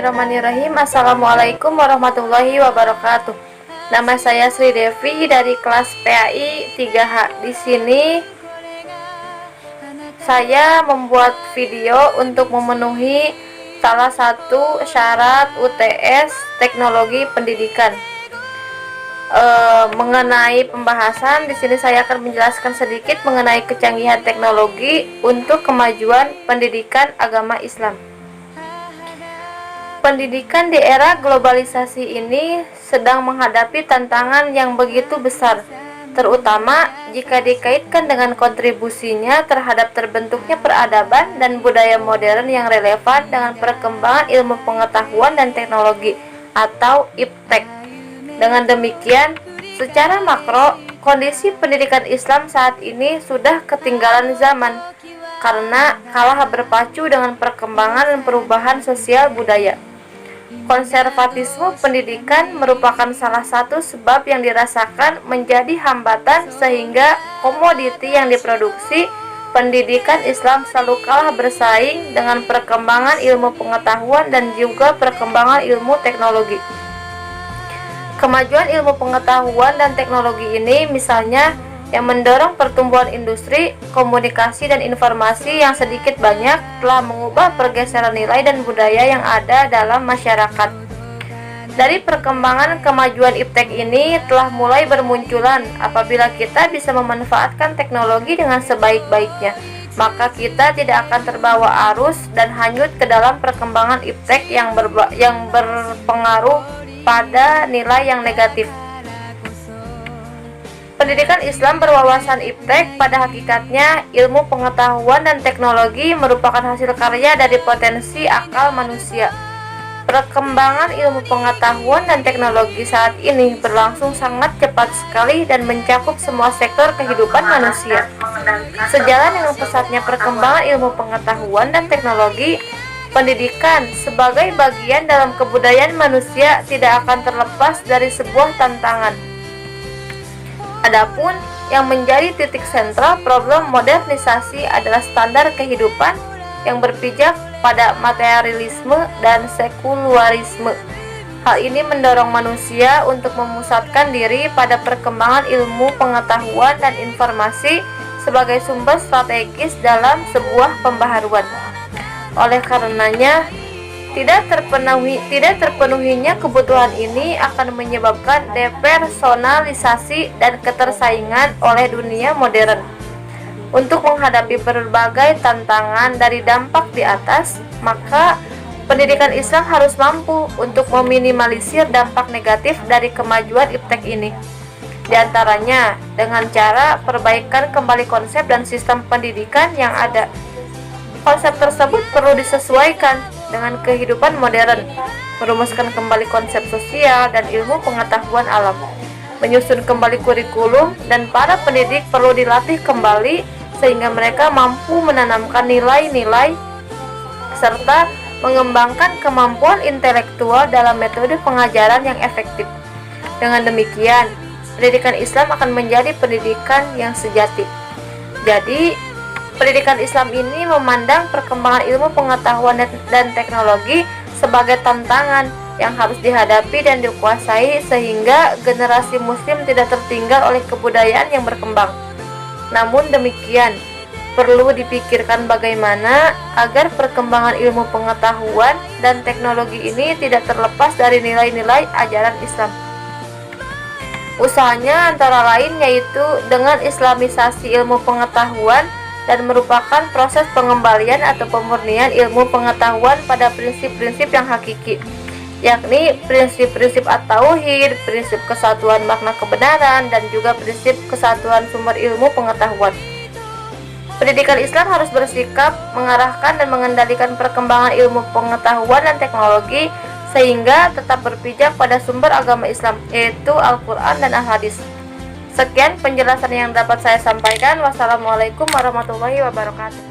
Bismillahirrahmanirrahim. Assalamualaikum warahmatullahi wabarakatuh. Nama saya Sri Devi dari kelas PAI 3H. Di sini saya membuat video untuk memenuhi salah satu syarat UTS Teknologi Pendidikan. Mengenai pembahasan, di sini saya akan menjelaskan sedikit mengenai kecanggihan teknologi untuk kemajuan pendidikan agama Islam. Pendidikan di era globalisasi ini sedang menghadapi tantangan yang begitu besar, terutama jika dikaitkan dengan kontribusinya terhadap terbentuknya peradaban dan budaya modern yang relevan dengan perkembangan ilmu pengetahuan dan teknologi atau IPTEK. Dengan demikian, secara makro, kondisi pendidikan Islam saat ini sudah ketinggalan zaman karena kalah berpacu dengan perkembangan dan perubahan sosial budaya. Konservatisme pendidikan merupakan salah satu sebab yang dirasakan menjadi hambatan sehingga komoditi yang diproduksi pendidikan Islam selalu kalah bersaing dengan perkembangan ilmu pengetahuan dan juga perkembangan ilmu teknologi. Kemajuan ilmu pengetahuan dan teknologi ini misalnya yang mendorong pertumbuhan industri, komunikasi, dan informasi yang sedikit banyak telah mengubah pergeseran nilai dan budaya yang ada dalam masyarakat. Dari perkembangan kemajuan IPTEK ini telah mulai bermunculan apabila kita bisa memanfaatkan teknologi dengan sebaik-baiknya, maka kita tidak akan terbawa arus dan hanyut ke dalam perkembangan IPTEK yang berpengaruh pada nilai yang negatif. Pendidikan Islam berwawasan IPTEK pada hakikatnya ilmu pengetahuan dan teknologi merupakan hasil karya dari potensi akal manusia. Perkembangan ilmu pengetahuan dan teknologi saat ini berlangsung sangat cepat sekali dan mencakup semua sektor kehidupan manusia. Sejalan dengan pesatnya perkembangan ilmu pengetahuan dan teknologi, pendidikan sebagai bagian dalam kebudayaan manusia tidak akan terlepas dari sebuah tantangan. Adapun yang menjadi titik sentral problem modernisasi adalah standar kehidupan yang berpijak pada materialisme dan sekularisme. Hal ini mendorong manusia untuk memusatkan diri pada perkembangan ilmu pengetahuan dan informasi sebagai sumber strategis dalam sebuah pembaharuan. Oleh karenanya, tidak terpenuhinya kebutuhan ini akan menyebabkan depersonalisasi dan ketersaingan oleh dunia modern. Untuk menghadapi berbagai tantangan dari dampak di atas, maka pendidikan Islam harus mampu untuk meminimalisir dampak negatif dari kemajuan IPTEK ini. Di antaranya dengan cara perbaikan kembali konsep dan sistem pendidikan yang ada. Konsep tersebut perlu disesuaikan dengan kehidupan modern, merumuskan kembali konsep sosial dan ilmu pengetahuan alam, menyusun kembali kurikulum, dan para pendidik perlu dilatih kembali sehingga mereka mampu menanamkan nilai-nilai serta mengembangkan kemampuan intelektual dalam metode pengajaran yang efektif. Dengan demikian, pendidikan Islam akan menjadi pendidikan yang sejati. Jadi, pendidikan Islam ini memandang perkembangan ilmu pengetahuan dan teknologi sebagai tantangan yang harus dihadapi dan dikuasai sehingga generasi muslim tidak tertinggal oleh kebudayaan yang berkembang. Namun demikian, perlu dipikirkan bagaimana agar perkembangan ilmu pengetahuan dan teknologi ini tidak terlepas dari nilai-nilai ajaran Islam. Usahanya antara lain yaitu dengan islamisasi ilmu pengetahuan dan merupakan proses pengembalian atau pemurnian ilmu pengetahuan pada prinsip-prinsip yang hakiki, yakni prinsip-prinsip at-tauhid, prinsip kesatuan makna kebenaran, dan juga prinsip kesatuan sumber ilmu pengetahuan. Pendidikan Islam harus bersikap mengarahkan dan mengendalikan perkembangan ilmu pengetahuan dan teknologi sehingga tetap berpijak pada sumber agama Islam, yaitu Al-Quran dan Al-Hadis. Sekian penjelasan yang dapat saya sampaikan. Wassalamualaikum warahmatullahi wabarakatuh.